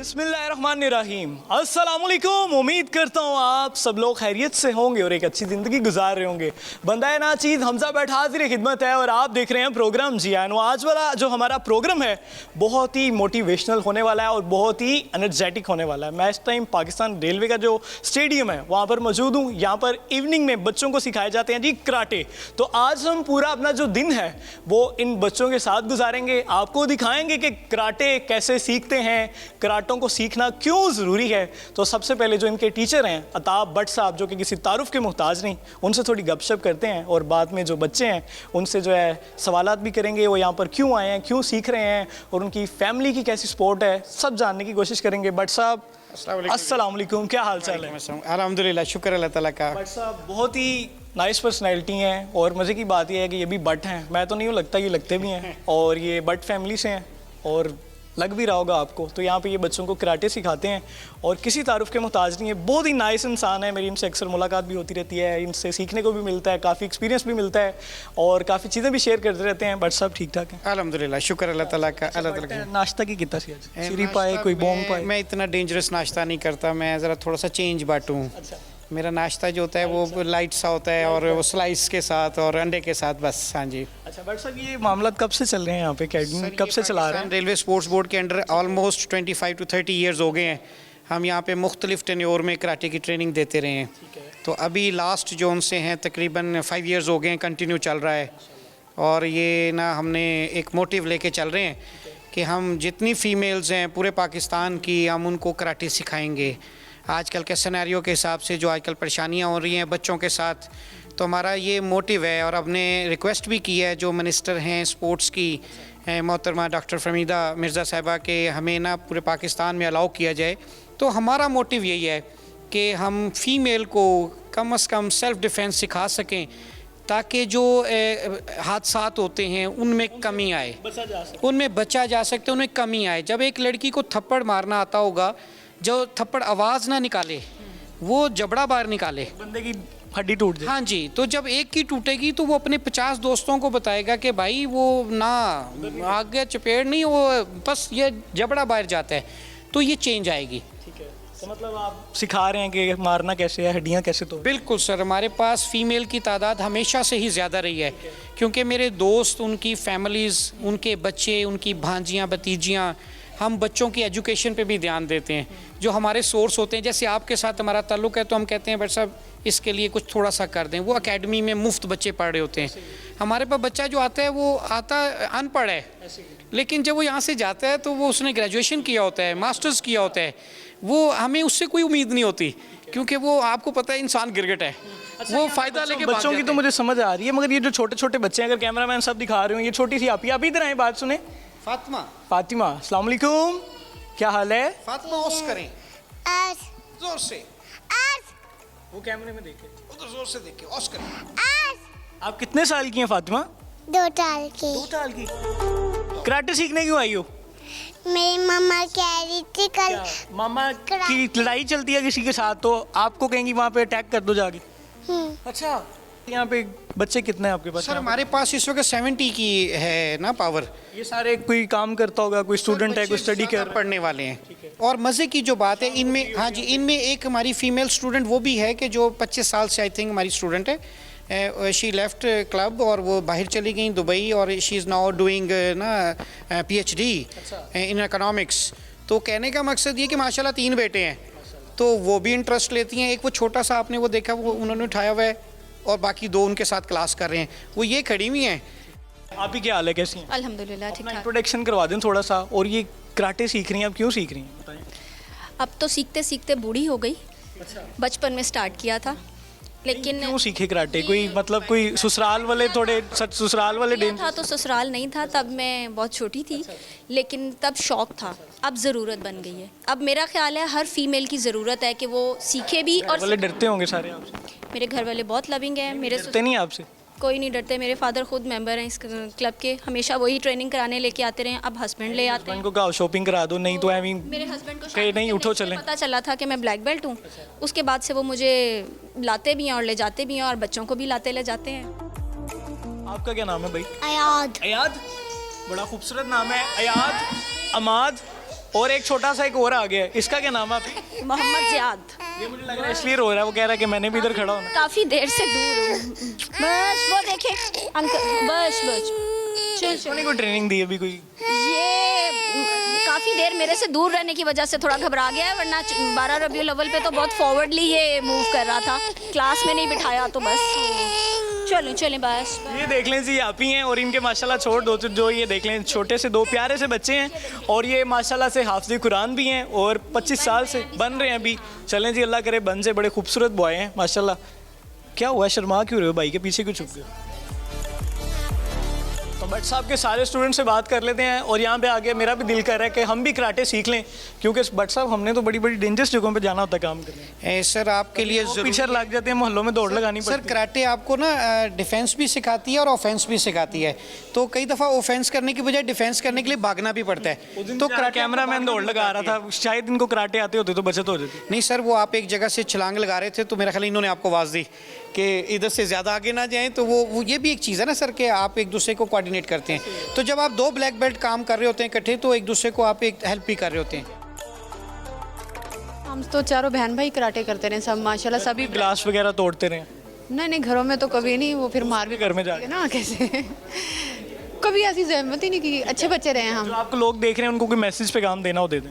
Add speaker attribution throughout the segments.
Speaker 1: बिस्मिल्लाहिर्रहमानिर्रहीम। अस्सलामुअलैकुम। उम्मीद करता हूँ आप सब लोग खैरियत से होंगे और एक अच्छी ज़िंदगी गुजार रहे होंगे। बंदा नाचीज़ हमजा बैठा हाज़िर खिदमत है और आप देख रहे हैं प्रोग्राम जियान। आज वाला जो हमारा प्रोग्राम है बहुत ही मोटिवेशनल होने वाला है और बहुत ही एनर्जेटिक होने वाला है। मैं इस टाइम पाकिस्तान रेलवे का जो स्टेडियम है वहाँ पर मौजूद हूँ। यहाँ पर इवनिंग में बच्चों को सिखाए जाते हैं जी कराटे। तो आज हम पूरा अपना जो दिन है वो इन बच्चों के साथ गुजारेंगे। आपको दिखाएंगे कि कराटे कैसे सीखते हैं, कराटों को सीखना क्यों ज़रूरी है। तो सबसे पहले जो इनके टीचर हैं अताब भट्ट साहब, जो कि किसी तारुफ के मुहताज नहीं, उनसे थोड़ी गपशप करते हैं और बाद में जो बच्चे हैं उनसे जो है सवालात भी करेंगे। वो यहाँ पर क्यों आए हैं, क्यों सीख रहे हैं और उनकी फैमिली की कैसी सपोर्ट है, सब जानने की कोशिश करेंगे। भट्ट साहब अस्सलाम वालेकुम, क्या हाल चाल है?
Speaker 2: अल्हम्दुलिल्लाह, शुक्र अल्लाह ताला का।
Speaker 1: भट्ट साहब बहुत ही नाइस पर्सनैलिटी हैं और मज़े की बात यह है कि ये भी भट्ट हैं। मैं तो नहीं हूँ, लगता ये लगते भी हैं और ये भट्ट फैमिली से हैं और लग भी रहा होगा आपको। तो यहाँ पे ये बच्चों को कराटे सिखाते हैं और किसी तारुफ के मोहताज नहीं है। बहुत ही नाइस इंसान है। मेरी इनसे अक्सर मुलाकात भी होती रहती है, इनसे सीखने को भी मिलता है, काफ़ी एक्सपीरियंस भी मिलता है और काफ़ी चीज़ें भी शेयर करते रहते हैं। बट सब ठीक ठाक है
Speaker 2: अल्हम्दुलिल्लाह, शुक्र अल्लाह ताला का। अल्लाह ताला का।
Speaker 1: नाश्ता की कितना सी आज? सीरी पाए, कोई बॉम्ब पाए?
Speaker 2: मैं इतना डेंजरस नाश्ता नहीं करता, मैं ज़रा थोड़ा सा चेंज बांटूँ।
Speaker 1: अच्छा,
Speaker 2: मेरा नाश्ता जो होता है वो लाइट सा होता है और वो स्लाइस के साथ और अंडे के साथ, बस। हाँ जी।
Speaker 1: अच्छा भट्ट साहब, ये मामला कब से चल रहे हैं यहाँ पे अकेडमी, कब से चला रहे हैं?
Speaker 2: रेलवे स्पोर्ट्स बोर्ड के अंडर ऑलमोस्ट 25 to 30 ईयर्स हो गए हैं। हम यहाँ पे मुख्तलिफ टेन्योर में कराटे की ट्रेनिंग देते रहे हैं। तो अभी लास्ट जो उनसे हैं तकरीबन 5 ईयर्स हो गए हैं, कंटिन्यू चल रहा है। और ये ना हमने एक मोटिव लेके चल रहे हैं कि हम जितनी फ़ीमेल्स हैं पूरे पाकिस्तान की, हम उनको कराटे सिखाएँगे। आजकल के सिनेरियो के हिसाब से जो आजकल परेशानियाँ हो रही हैं बच्चों के साथ, तो हमारा ये मोटिव है। और हमने रिक्वेस्ट भी की है जो मिनिस्टर हैं स्पोर्ट्स की, मोहतरमा डॉक्टर फमीदा मिर्ज़ा साहिबा, के हमें ना पूरे पाकिस्तान में अलाउ किया जाए। तो हमारा मोटिव यही है कि हम फ़ीमेल को कम से कम सेल्फ़ डिफेंस सिखा सकें ताकि जो हादसात होते हैं उनमें कमी आए, उनमें बचा जा सकते, उनमें कमी आए। जब एक लड़की को थप्पड़ मारना आता होगा, जो थप्पड़ आवाज़ ना निकाले वो जबड़ा बाहर निकाले,
Speaker 1: बंदे की हड्डी टूट जाए।
Speaker 2: हाँ जी। तो जब एक की टूटेगी तो वो अपने 50 दोस्तों को बताएगा कि भाई वो ना आगे चपेट नहीं, वो बस ये जबड़ा बाहर जाता है, तो ये चेंज आएगी।
Speaker 1: ठीक है, तो मतलब आप सिखा रहे हैं कि मारना कैसे है, हड्डियाँ कैसे तोड़?
Speaker 2: बिल्कुल सर, हमारे पास फ़ीमेल की तादाद हमेशा से ही ज़्यादा रही है, क्योंकि मेरे दोस्त, उनकी फैमिलीज़, उनके बच्चे, उनकी भांजियाँ भतीजियाँ, हम बच्चों की एजुकेशन पे भी ध्यान देते हैं। जो हमारे सोर्स होते हैं, जैसे आपके साथ हमारा ताल्लुक़ है, तो हम कहते हैं भट्ट साहब इसके लिए कुछ थोड़ा सा कर दें। वो एकेडमी में मुफ्त बच्चे पढ़ रहे होते हैं। हमारे पास बच्चा जो आता है वो आता अनपढ़ है, लेकिन जब वो यहाँ से जाता है तो वो उसने ग्रेजुएशन किया होता है, मास्टर्स किया होता है। वो हमें उससे कोई उम्मीद नहीं होती, क्योंकि वो आपको पता है इंसान गिरगिट है। वो फ़ायदा लेके
Speaker 1: बच्चों की तो मुझे समझ आ रही है, मगर ये जो छोटे छोटे बच्चे हैं, अगर कैमरामैन सब दिखा रहे हो, ये छोटी सी आप इधर आए, बात सुने। फातिमा अस्सलाम वालेकुम, क्या हाल है?
Speaker 2: फातिमा ओस करें जोर से।
Speaker 1: वो कैमरे में देखे।
Speaker 2: उधर जोर से देखिए, ऑस्कर।
Speaker 1: आप कितने साल की हैं फातिमा?
Speaker 3: 2 साल की।
Speaker 1: 2 साल की। कराटे सीखने क्यों आई हो?
Speaker 3: मेरी मम्मा कह रही थी कल।
Speaker 1: क्या मामा की लड़ाई चलती है किसी के साथ तो आपको कहेंगी वहाँ पे अटैक कर दो जाके? अच्छा, यहाँ पे बच्चे कितने हैं आपके पास?
Speaker 2: सर हमारे पास इस वक्त 70 की है ना पावर।
Speaker 1: ये सारे कोई काम करता होगा, कोई स्टूडेंट है, कोई स्टडी कर रहा है?
Speaker 2: पढ़ने वाले हैं। और मज़े की जो बात है इनमें, हाँ जी, इनमें एक हमारी फीमेल स्टूडेंट वो भी है कि जो 25 साल से आई थिंक हमारी स्टूडेंट है। शी लेफ्ट क्लब और वो बाहर चली गई दुबई और शी इज़ नाउ डूइंग ना PhD इन इकोनॉमिक्स। तो कहने का मकसद ये कि माशाल्लाह 3 बेटे हैं, तो वो भी इंटरेस्ट लेती हैं। एक वो छोटा सा आपने वो देखा, वो उन्होंने उठाया हुआ है, और बाकी 2 उनके साथ क्लास कर रहे हैं। वो ये खड़ी हुई हैं।
Speaker 1: आप ही क्या हाल है, कैसी हैं?
Speaker 4: अल्हम्दुलिल्लाह ठीक ठाक।
Speaker 1: इंट्रोडक्शन करवा दें थोड़ा सा। और ये कराटे सीख रही हैं, आप क्यों सीख रही हैं बताएं?
Speaker 4: अब तो सीखते सीखते बूढ़ी हो गई। बचपन में स्टार्ट किया था, लेकिन
Speaker 1: क्यों सीखे कराटे? कोई मतलब कोई ससुराल वाले थोड़े ससुराल वाले
Speaker 4: किया था तो ससुराल नहीं था, तब मैं बहुत छोटी थी, लेकिन तब शौक था। अब ज़रूरत बन गई है। अब मेरा ख्याल है हर फीमेल की ज़रूरत है कि वो सीखे भी। और
Speaker 1: वाले डरते होंगे सारे आपसे?
Speaker 4: मेरे घर वाले बहुत लविंग हैं। मेरे
Speaker 1: डरते नहीं आपसे?
Speaker 4: कोई नहीं डरते। मेरे फादर खुद मेंबर हैं इस क्लब के, हमेशा वही ट्रेनिंग कराने लेके आते रहे। अब हस्बैंड ले आते हैं।
Speaker 1: उनको कहा शॉपिंग करा दो, नहीं तो आई मीन
Speaker 4: मेरे हस्बैंड को
Speaker 1: कहीं नहीं, उठो चलें।
Speaker 4: पता चला था कि मैं ब्लैक बेल्ट हूँ, उसके बाद से वो मुझे लाते भी हैं और ले जाते भी हैं, और बच्चों को भी लाते ले जाते हैं।
Speaker 1: आपका क्या नाम है भाई?
Speaker 3: अयाद।
Speaker 1: अयाद, बड़ा खूबसूरत नाम है। अयाद, अमाद, और एक छोटा सा एक और आ गया है। इसका क्या नाम है?
Speaker 4: मोहम्मद ज़ियाद।
Speaker 1: ये मुझे लग रहा है इसलिए रो रहा है, वो कह रहा है कि मैंने भी इधर खड़ा होना।
Speaker 4: काफ़ी देर से दूर हूँ। बस वो देखे अंकल, बस चल
Speaker 1: उन्होंने कोई ट्रेनिंग दी अभी कोई?
Speaker 4: ये काफ़ी देर मेरे से दूर रहने की वजह से थोड़ा घबरा गया है, वरना 12 रबीउल अव्वल पे तो बहुत फॉरवर्डली ये मूव कर रहा था। क्लास में नहीं बिठाया तो बस चलें बस।
Speaker 1: ये देख लें जी, आप ही हैं, और इनके माशाल्लाह छोड़ दो, जो ये देख लें छोटे से 2 प्यारे से बच्चे हैं, और ये माशाल्लाह से हाफिज़ कुरान भी हैं और 25 साल से बन रहे हैं अभी। चलें जी, अल्लाह करे बन से। बड़े खूबसूरत बॉय हैं माशाल्लाह। क्या हुआ, शर्मा क्यों रहे हो? भाई के पीछे क्यों छुप गए? तो भट्ट साहब के सारे स्टूडेंट से बात कर लेते हैं, और यहाँ पे आगे मेरा भी दिल कर रहा है कि हम भी कराटे सीख लें, क्योंकि भट्ट साहब हमने तो बड़ी बड़ी डेंजरस जगहों पे जाना होता है काम करने।
Speaker 2: सर आपके लिए
Speaker 1: पीछे लग जाते हैं, मोहल्लों में दौड़ लगानी
Speaker 2: सर
Speaker 1: पड़ती है।
Speaker 2: कराटे आपको ना डिफेंस भी सिखाती है और ऑफेंस भी सिखाती है। तो कई दफ़ा ऑफेंस करने की बजाय डिफेंस करने के लिए भागना भी पड़ता है। तो
Speaker 1: कैमरा मैन दौड़ लगा रहा था, शायद इनको कराटे आते होते तो बचत हो जाती।
Speaker 2: नहीं सर, वो आप एक जगह से छलांग लगा रहे थे, तो मेरा ख्याल इन्होंने आपको आवाज़ दी कि इधर से ज़्यादा आगे ना जाएं। तो वो ये भी एक चीज़ है ना सर, कि आप एक दूसरे को कोऑर्डिनेट करते हैं। तो जब आप 2 ब्लैक बेल्ट काम कर रहे होते हैं इकट्ठे, तो एक दूसरे को आप एक हेल्प भी कर रहे होते हैं।
Speaker 5: हम तो चारों बहन भाई कराटे करते रहे सब माशाल्लाह, सभी।
Speaker 1: ग्लास वगैरह तोड़ते रहे?
Speaker 5: नहीं घरों में तो कभी नहीं, वो फिर मार भी
Speaker 1: घर में जाके
Speaker 5: ना कैसे कभी ऐसी जहमत ही नहीं की। अच्छे बच्चे रहे हैं हम।
Speaker 1: जो आपको लोग देख रहे हैं उनको कोई मैसेज पैगाम देना हो दे दें।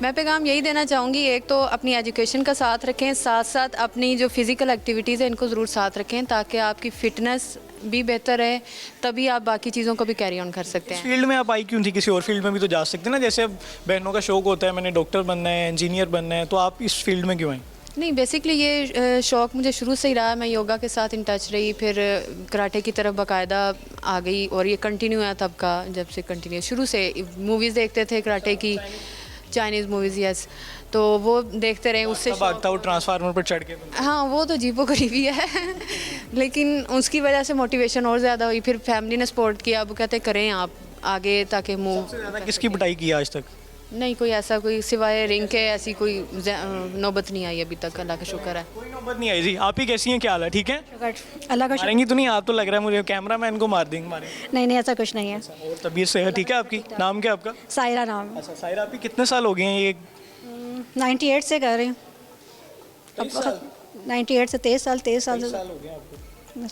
Speaker 5: मैं पैगाम यही देना चाहूँगी, एक तो अपनी एजुकेशन का साथ रखें, साथ साथ अपनी जो फिज़िकल एक्टिविटीज़ है इनको ज़रूर साथ रखें, ताकि आपकी फ़िटनेस भी बेहतर है, तभी आप बाकी चीज़ों को भी कैरी ऑन कर सकते हैं।
Speaker 1: फील्ड में आप आई क्यों थी? किसी और फील्ड में भी तो जा सकते हैं ना, जैसे अब बहनों का शौक होता है मैंने डॉक्टर बनना है, इंजीनियर बनना है, तो आप इस फील्ड में क्यों आई?
Speaker 5: नहीं, बेसिकली ये शौक़ मुझे शुरू से ही रहा। मैं योगा के साथ इन टच रही, फिर कराटे की तरफ बाकायदा आ गई, और ये कंटिन्यू है तब का, जब से कंटिन्यू शुरू से मूवीज़ देखते थे कराटे की, चाइनीज़ मूवीज़, यस, तो वो देखते रहे। उससे
Speaker 1: भागता वो ट्रांसफार्मर पर चढ़ के?
Speaker 5: हाँ, वो तो जीपो करीबी है लेकिन उसकी वजह से मोटिवेशन और ज़्यादा हुई। फिर फैमिली ने सपोर्ट किया, वो कहते करें आप आगे ताकि मूव।
Speaker 1: ज़्यादा किसकी पिटाई की आज तक?
Speaker 5: नहीं, कोई ऐसा कोई सिवाय रिंग के ऐसी कोई नौबत नहीं आई अभी तक, अल्लाह का शुक्र है।
Speaker 1: कोई नौबत नहीं आई जी। आप ही कैसी हैं, क्या हाल है? ठीक है?
Speaker 6: अल्लाह का
Speaker 1: मारेंगी तो नहीं? आप तो लग रहा है मुझे कैमरा मैन को मार देंगे मारे।
Speaker 6: नहीं ऐसा कुछ नहीं है।
Speaker 1: और तबीयत से है ठीक है आपकी? नाम क्या आपका?
Speaker 6: सायरा नाम।
Speaker 1: अच्छा सायरा, आप कितने साल हो गए हैं ये?
Speaker 6: 98 से कर रही हूँ। 98 से 23 साल। 23 साल से।
Speaker 1: हो गए आपको?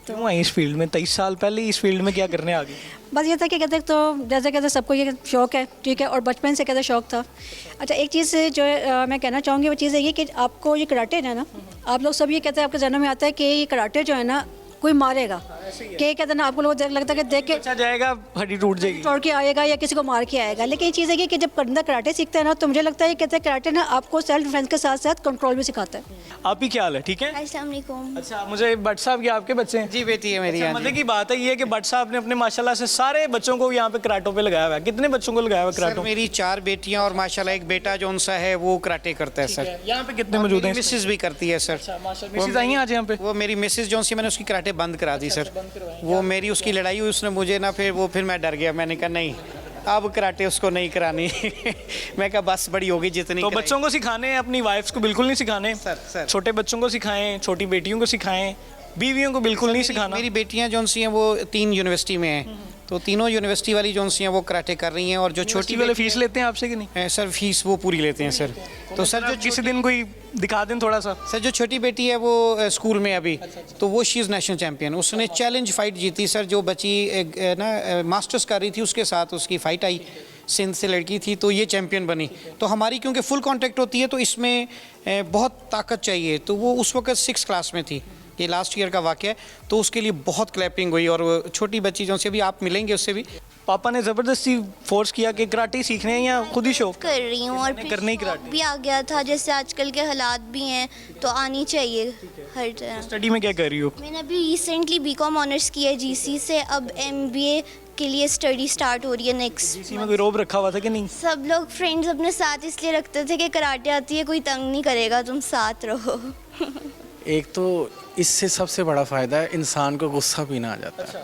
Speaker 1: क्यों आई इस फील्ड में? 23 साल पहले इस फील्ड में क्या करने आ गई?
Speaker 6: बस ये था कि कहते तो जैसे कहते सबको ये शौक़ है, ठीक है, और बचपन से कहते शौक़ था। अच्छा, एक चीज़ जो मैं कहना चाहूँगी वो चीज़ है ये कि आपको ये कराटे है ना, आप लोग सब ये कहते हैं, आपके जहनों में आता है कि ये कराटे जो है ना कोई मारेगा, कि कहते हैं ना आपको लोग लगता है कि देख के
Speaker 1: अच्छा जाएगा हड्डी टूट जाएगी।
Speaker 6: तोड़ के आएगा या किसी को मार के आएगा, लेकिन ये चीज़ है कि जब बंदा कराटे सीखता है ना तो मुझे लगता है कि कहते हैं कराटे ना आपको सेल्फ डिफेंस के साथ साथ कंट्रोल भी सिखाता है।
Speaker 1: आप ही क्या हाल है, ठीक है?
Speaker 3: अस्सलाम वालेकुम।
Speaker 1: अच्छा, मुझे भट्ट साहब के आपके बच्चे हैं?
Speaker 2: जी बेटी है मेरी।
Speaker 1: अच्छा, मजे की बात है ये कि भट्ट साहब ने अपने माशाल्लाह से सारे बच्चों को यहाँ पे कराटों पे लगाया हुआ है। कितने बच्चों को लगाया हुआ है
Speaker 2: सर
Speaker 1: कराटों?
Speaker 2: मेरी 4 बेटियां और माशाल्लाह एक बेटा जो उनसा है वो कराटे करता है सर।
Speaker 1: यहाँ पे कितने मौजूद हैं?
Speaker 2: मिसेज भी करती है सर।
Speaker 1: अच्छा, माशाल्लाह। मिसेज आई हैं आज यहाँ पे?
Speaker 2: वो मेरी मिसेज जो सी मैंने उसकी कराटे बंद करा दी सर। वो मेरी उसकी लड़ाई हुई, उसने मुझे ना फिर मैं डर गया। मैंने कहा नहीं अब कराटे उसको नहीं करानी। मैं कहा बस बड़ी होगी जितनी
Speaker 1: तो
Speaker 2: कराएगी।
Speaker 1: बच्चों को सिखाने हैं, अपनी वाइफ्स को बिल्कुल नहीं सिखाने।
Speaker 2: सर।
Speaker 1: छोटे बच्चों को सिखाएं, छोटी बेटियों को सिखाएं, बीवियों को बिल्कुल नहीं सिखाना।
Speaker 2: मेरी बेटियां जो सी हैं वो 3 यूनिवर्सिटी में हैं, तो तीनों यूनिवर्सिटी वाली जो सी हैं वो कराटे कर रही हैं। और जो छोटी
Speaker 1: वाले फीस लेते हैं आपसे कि नहीं?
Speaker 2: सर फीस वो पूरी लेते हैं सर। तो सर जो
Speaker 1: किसी दिन कोई दिखा दें थोड़ा सा।
Speaker 2: सर जो छोटी बेटी है वो स्कूल में अभी, तो वो शी इज़ नेशनल चैम्पियन। उसने चैलेंज फाइट जीती सर। जो बच्ची ना मास्टर्स कर रही थी उसके साथ उसकी फ़ाइट आई, सिंध से लड़की थी, तो ये चैम्पियन बनी। तो हमारी क्योंकि फुल कांटेक्ट होती है तो इसमें बहुत ताकत चाहिए। तो वो उस वक्त 6 क्लास में थी, ये लास्ट ईयर का वाक़या है, तो उसके लिए बहुत क्लैपिंग हुई। और वो छोटी बच्ची जो से भी आप मिलेंगे उससे भी।
Speaker 1: पापा ने ज़बरदस्ती फोर्स किया कि कराटे सीखने हैं या खुद ही शौक?
Speaker 3: कर रही हूँ और फिर
Speaker 1: करने ही
Speaker 3: शौक
Speaker 1: कराटे।
Speaker 3: भी आ गया था, जैसे आजकल के हालात भी हैं तो आनी चाहिए हर तरह।
Speaker 1: स्टडी में क्या कर रही हो?
Speaker 3: मैंने अभी रिसेंटली बीकॉम ऑनर्स किया है जीसी से, अब एमबीए के लिए स्टडी स्टार्ट हो रही है नेक्स्ट।
Speaker 1: इसी में कोई रोब रखा हुआ था कि नहीं?
Speaker 3: सब लोग फ्रेंड्स अपने साथ इसलिए रखते थे कि कराटे आती है, कोई तंग नहीं करेगा, तुम साथ रहो।
Speaker 7: एक तो इससे सबसे बड़ा फ़ायदा है इंसान को गुस्सा भी ना आ जाता है,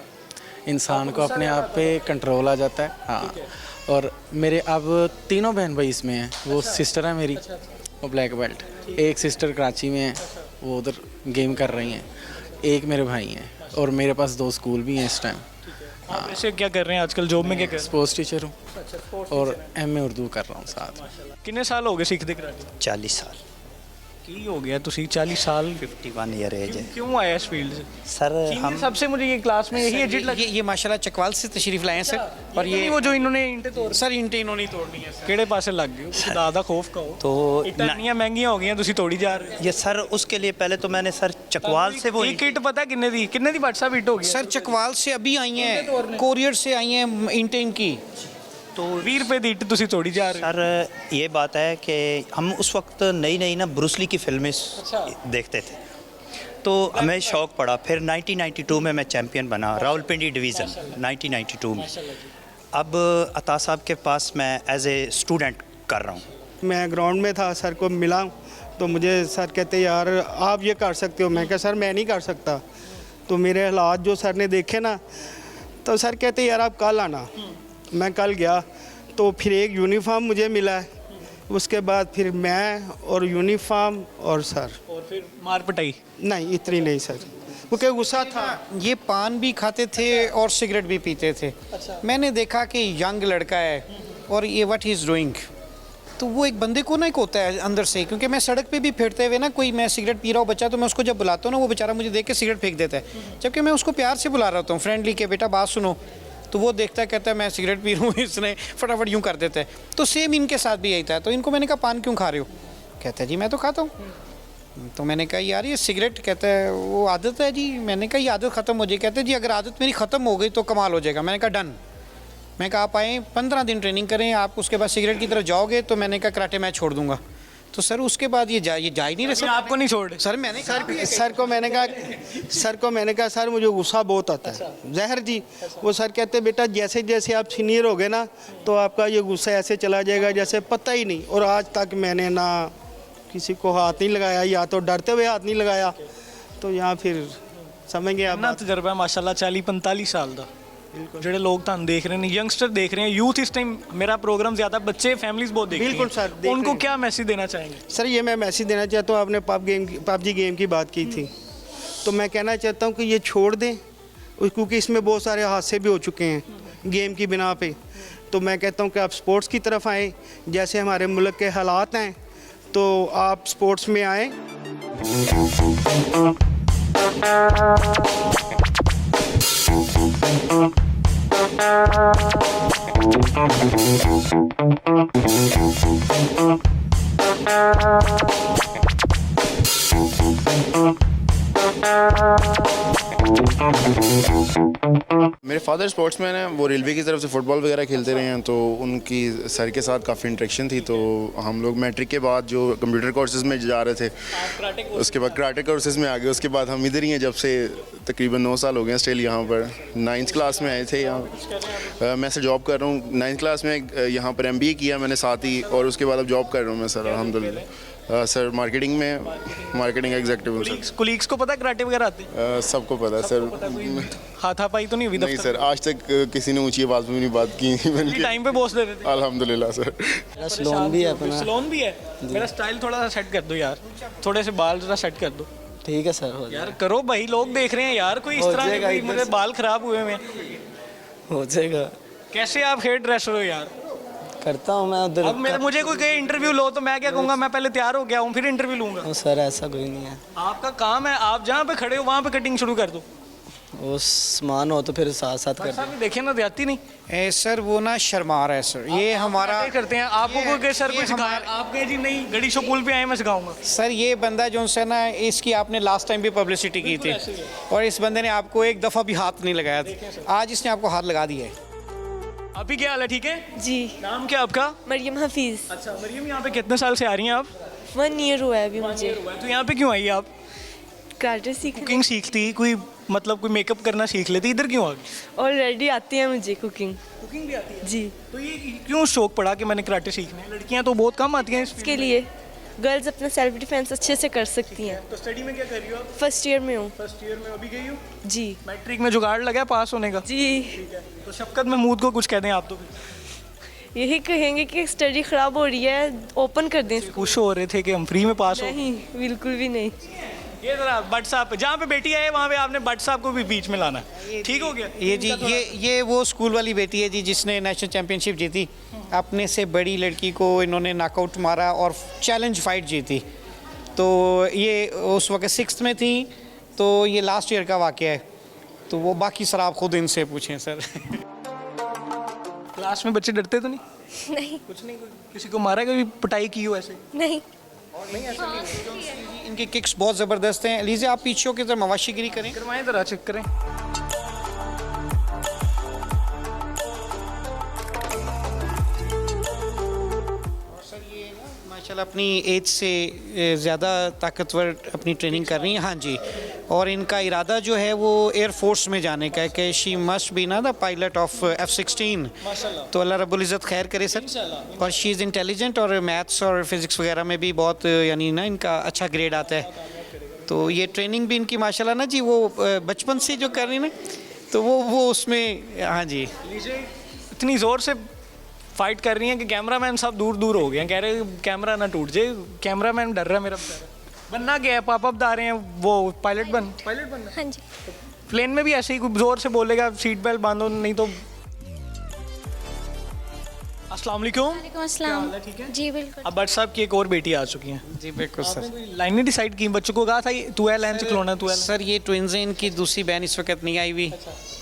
Speaker 7: इंसान को अपने आप पे कंट्रोल आ जाता है। हाँ, और मेरे अब 3 बहन भाई इसमें हैं। वो सिस्टर है मेरी, वो ब्लैक बेल्ट। एक सिस्टर कराची में है, वो उधर गेम कर रही हैं। एक मेरे भाई हैं और मेरे पास 2 स्कूल भी हैं इस टाइम।
Speaker 1: आप ऐसे क्या कर रहे हैं आजकल, जॉब में क्या कर रहे
Speaker 7: स्पोर्ट्स टीचर हूँ और MA उर्दू कर रहा हूँ साथ में।
Speaker 1: हैं? कितने साल हो गए सीखते कराटे?
Speaker 8: 40 साल।
Speaker 1: की हो गया तुसी 40 साल?
Speaker 8: 51 ईयर एज है
Speaker 1: क्यों आया इस फील्ड से?
Speaker 8: सर। हम
Speaker 1: सबसे मुझे ये क्लास में यही एजिट लगी।
Speaker 2: ये माशाल्लाह चकवाल से तशरीफ़ लाए हैं सर। और
Speaker 1: ये
Speaker 2: ये
Speaker 1: वो जो इन्होंने इंटे तोड़
Speaker 2: सर इंटे इन्होंने ही तोड़नी है सर।
Speaker 1: केड़े पासे लग गए हो? दादा खौफ का हो
Speaker 8: तो
Speaker 1: इतनी महंगियां हो गई हैं, तुसी तोड़ी जा रहे हो।
Speaker 8: ये सर उसके लिए पहले तो मैंने सर चकवाल से वो
Speaker 1: एक किट पता कितने दी भट्ट साहब हिट हो गई?
Speaker 2: सर चकवाल से अभी आई हैं, कोरियर से आई हैं इंटेन की।
Speaker 8: तो
Speaker 1: 20 रुपए दी इट तुसी तोड़ी जा रहे हो।
Speaker 8: सर ये बात है कि हम उस वक्त नई ना ब्रूसली की फिल्में देखते थे, तो हमें शौक़ पड़ा। फिर 1992 में मैं चैम्पियन बना रावलपिंडी डिवीज़न 1992 में। अब अता साहब के पास मैं एज ए स्टूडेंट कर रहा हूँ।
Speaker 9: मैं ग्राउंड में था, सर को मिला तो मुझे सर कहते यार आप ये कर सकते हो। मैं कहा सर मैं नहीं कर सकता। तो मेरे हालात जो सर ने देखे ना, तो सर कहते यार आप कल आना। मैं कल गया तो फिर एक यूनिफॉर्म मुझे मिला है, उसके बाद फिर मैं और यूनिफॉर्म और सर।
Speaker 1: और फिर मार पिटाई?
Speaker 9: नहीं इतनी नहीं सर, क्योंकि गुस्सा था।
Speaker 2: ये पान भी खाते थे और सिगरेट भी पीते थे। मैंने देखा कि यंग लड़का है और ये व्हाट ही इज़ डूइंग, तो वो एक बंदे को ना एक होता है अंदर से। क्योंकि मैं सड़क पे भी फिरते हुए ना कोई मैं सिगरेट पी रहा हूँ बच्चा, तो मैं उसको जब बुलाता हूँ ना वो बेचारा मुझे देख के सिगरेट फेंक देता है, जबकि मैं उसको प्यार से बुला रहा होता हूँ फ्रेंडली के बेटा बात सुनो, तो वो देखता है कहता है मैं सिगरेट पी रहा हूँ, इसने फटाफट यूँ कर देता है। तो सेम इनके साथ भी यही था। तो इनको मैंने कहा पान क्यों खा रहे हो? कहता है जी मैं तो खाता हूँ। तो मैंने कहा यार ये सिगरेट, कहता है वो आदत है जी। मैंने कहा ये आदत ख़त्म हो जाए। कहते हैं जी अगर आदत मेरी ख़त्म हो गई तो कमाल हो जाएगा। मैंने कहा डन। मैं कहा आप आएँ 15 दिन ट्रेनिंग करें, आप उसके बाद सिगरेट की तरफ जाओगे तो मैंने कहा कराटे मैं छोड़ दूँगा। तो सर उसके बाद ये जा ही नहीं रहे।
Speaker 1: आपको नहीं छोड़?
Speaker 2: सर मैंने
Speaker 9: सर को मैंने कहा सर मुझे गुस्सा बहुत आता है जहर जी। वो सर कहते बेटा जैसे जैसे आप सीनियर हो गए ना तो आपका ये गुस्सा ऐसे चला जाएगा जैसे पता ही नहीं। और आज तक मैंने ना किसी को हाथ नहीं लगाया, या तो डरते हुए हाथ नहीं लगाया। तो यहाँ फिर समझ गए
Speaker 1: ना
Speaker 9: आप।
Speaker 1: तजर्बा है माशाल्लाह 40-45 साल का। ਜਿਹੜੇ लोग ਤੁਹਾਨੂੰ देख रहे हैं, यंगस्टर देख रहे हैं, यूथ इस टाइम मेरा प्रोग्राम ज़्यादा बच्चे फैमिलीज बहुत देख रही हैं।
Speaker 9: बिल्कुल सर, देख
Speaker 1: उनको
Speaker 9: रहे हैं।
Speaker 1: क्या मैसेज देना चाहेंगे?
Speaker 9: सर ये मैं मैसेज देना चाहता हूँ, आपने पबजी गेम की बात की थी, तो मैं कहना चाहता हूँ कि ये छोड़ दें, क्योंकि इसमें बहुत सारे हादसे भी हो चुके हैं गेम की बिना पे। तो मैं कहता हूँ कि आप स्पोर्ट्स की तरफ आएँ। जैसे हमारे मुल्क के हालात हैं तो आप स्पोर्ट्स में आएँ।
Speaker 10: मेरे फादर स्पोर्ट्समैन हैं, वो रेलवे की तरफ से फ़ुटबॉल वगैरह खेलते रहे हैं, तो उनकी सर के साथ काफ़ी इंटरेक्शन थी। तो हम लोग मैट्रिक के बाद जो कंप्यूटर कोर्सेज़ में जा रहे थे, उसके बाद कराटे कोर्सेज़ में आ गए। उसके बाद हम इधर ही हैं जब से तकरीबन 9 साल हो गए हैं स्टिल यहाँ पर। 9th क्लास में आए थे यहाँ। मैं सर जॉब कर रहा हूँ 9th क्लास में, यहाँ पर MBA किया मैंने साथ ही, और उसके बाद अब जॉब कर रहा हूँ मैं सर अल्हम्दुलिल्लाह। सर मार्केटिंग में, मार्केटिंग एग्जीक्यूटिव हूँ सर।
Speaker 1: कुलीग्स को पता है कराटे वगैरह आते हैं?
Speaker 10: सबको पता है सर।
Speaker 1: हाथापाई तो नहीं हुई
Speaker 10: नहीं
Speaker 1: दफ्तर
Speaker 10: सर, आज तक किसी ने ऊंची आवाज़ में नहीं बात की
Speaker 1: में? टाइम पे बॉस दे रहे थे?
Speaker 10: अल्हम्दुलिल्लाह सर।
Speaker 11: सलोन भी है अपना।
Speaker 1: सलोन भी है? मेरा स्टाइल थोड़ा सा सेट कर दो यार, थोड़े से बाल जरा सेट कर दो
Speaker 11: ठीक है सर, हो
Speaker 1: यार। करो भाई, लोग देख रहे हैं यार, कोई इस
Speaker 11: हो
Speaker 1: तरह
Speaker 11: जाएगा
Speaker 1: के
Speaker 11: इधर
Speaker 1: मेरे
Speaker 11: से।
Speaker 1: बाल खराब हुए हैं।
Speaker 11: हो जाएगा।
Speaker 1: कैसे आप हेयर ड्रेसर हो यार?
Speaker 11: करता हूँ मैं उधर।
Speaker 1: अब मुझे कोई कहे इंटरव्यू लो तो मैं क्या कहूँगा, मैं पहले तैयार हो गया हूँ फिर इंटरव्यू लूंगा?
Speaker 11: सर ऐसा कोई नहीं है।
Speaker 1: आपका काम है, आप जहाँ पे खड़े हो वहाँ पे कटिंग शुरू कर दो।
Speaker 11: वो सामान हो तो फिर साथ साथ कर
Speaker 1: साहब देखे ना, जाती नहीं।
Speaker 2: सर वो ना शर्मा रहा है सर, ये हमारा
Speaker 1: क्या करते हैं आपको कोई कहे सर
Speaker 2: ये
Speaker 1: कुछ सिखाया, आप कहे जी नहीं गड़ी स्कूल पे आए मैं सिखाऊंगा।
Speaker 2: सर ये बंदा जो है ना, इसकी आपने लास्ट टाइम भी पब्लिसिटी की थी, और इस बंदे ने आपको एक दफ़ा भी हाथ नहीं लगाया था। आज इसने आपको हाथ लगा दिया है।
Speaker 1: आप ही क्या हाल है? ठीक है
Speaker 12: जी।
Speaker 1: नाम क्या आपका?
Speaker 12: मरियम हफीज़।
Speaker 1: अच्छा मरियम, यहाँ पे कितने साल से आ रही हैं आप?
Speaker 12: 1 ईयर हुआ है अभी मुझे।
Speaker 1: तो यहाँ पे क्यों आई आप?
Speaker 12: कराटे सीख
Speaker 1: कुकिंग सीखती कोई, मतलब कोई मेकअप करना सीख लेती, इधर क्यों आ गई?
Speaker 12: ऑलरेडी आती है मुझे कुकिंग।
Speaker 1: कुकिंग भी आती है?
Speaker 12: जी।
Speaker 1: तो ये क्यों शौक पड़ा कि मैंने कराटे सीखने? लड़कियां तो बहुत कम आती हैं इस
Speaker 12: इसके लिए गर्ल्स अपना सेल्फ डिफेंस अच्छे से कर सकती हैं।
Speaker 1: तो स्टडी में क्या कर रही हो आप?
Speaker 12: फर्स्ट ईयर में हूँ।
Speaker 1: फर्स्ट ईयर में अभी गई हो?
Speaker 12: जी।
Speaker 1: मैट्रिक में जुगाड़ लगा है पास होने का?
Speaker 12: जी।
Speaker 1: ठीक है, तो शफकत महमूद को कुछ कह दें आप तो।
Speaker 12: यही कहेंगे कि स्टडी ख़राब हो रही है, ओपन कर दें।
Speaker 1: खुश हो रहे थे कि हम फ्री में पास हो?
Speaker 12: नहीं, बिल्कुल भी नहीं।
Speaker 1: ये जरा बट साहब, जहाँ पे बेटी है वहाँ पे आपने बट साहब को भी बीच में लाना है। ठीक हो गया?
Speaker 2: ये जी, ये वो स्कूल वाली बेटी है जी जिसने नेशनल चैम्पियनशिप जीती। अपने से बड़ी लड़की को इन्होंने नॉकआउट मारा और चैलेंज फाइट जीती। तो ये उस वक्त 6th में थी, तो ये लास्ट ईयर का वाक़या है। तो वो बाकी सर आप खुद इनसे पूछें सर।
Speaker 1: क्लास में बच्चे डरते तो नहीं?
Speaker 3: नहीं।
Speaker 1: कुछ नहीं, किसी को मारा, कभी पिटाई की हो ऐसे?
Speaker 3: नहीं।
Speaker 2: इनके किक्स बहुत ज़बरदस्त हैं। लीजिए आप पीछे होकर जरा मवाशीगिरी करें।
Speaker 1: करवाएं जरा, चेक करें।
Speaker 2: माशाल्लाह अपनी एज से ज़्यादा ताकतवर अपनी ट्रेनिंग कर रही हैं। हाँ जी, और इनका इरादा जो है वो एयर फोर्स में जाने का है कि शी मस्ट बी ना द पायलट ऑफ F-16। तो अल्लाह रब्बुल इज़्ज़त खैर करे सर। और शी इज़ इंटेलिजेंट, और मैथ्स और फिज़िक्स वगैरह में भी बहुत यानी ना इनका अच्छा ग्रेड आता है। तो ये ट्रेनिंग भी इनकी माशाल्लाह ना जी, वो बचपन से जो कर रही है ना, तो वो उसमें हाँ जी।
Speaker 1: इतनी ज़ोर से फाइट कर रही हैं कि कैमरामैन सब दूर दूर हो गए हैं, कह रहे हैं कैमरा ना टूट जाए। कैमरामैन डर रहा है मेरा बेचारा। बनना क्या है? पापा बता रहे हैं वो पायलट बनना।
Speaker 3: हाँ जी।
Speaker 1: प्लेन में भी ऐसे ही कोई ज़ोर से बोलेगा सीट बेल्ट बांधो, नहीं तो। अस्सलाम वालेकुम।
Speaker 3: वालेकुम अस्सलाम।
Speaker 1: क्या हाल है? ठीक है
Speaker 3: जी बिल्कुल।
Speaker 1: अब भट्ट साहब की एक और बेटी आ चुकी हैं।
Speaker 2: जी बिल्कुल सर।
Speaker 1: लाइन नहीं डिसाइड की, बच्चों को कहा था तू है लाइन से खिलौना, तू है।
Speaker 2: सर ये ट्विंस हैं, इनकी दूसरी बहन इस वक्त नहीं आई हुई।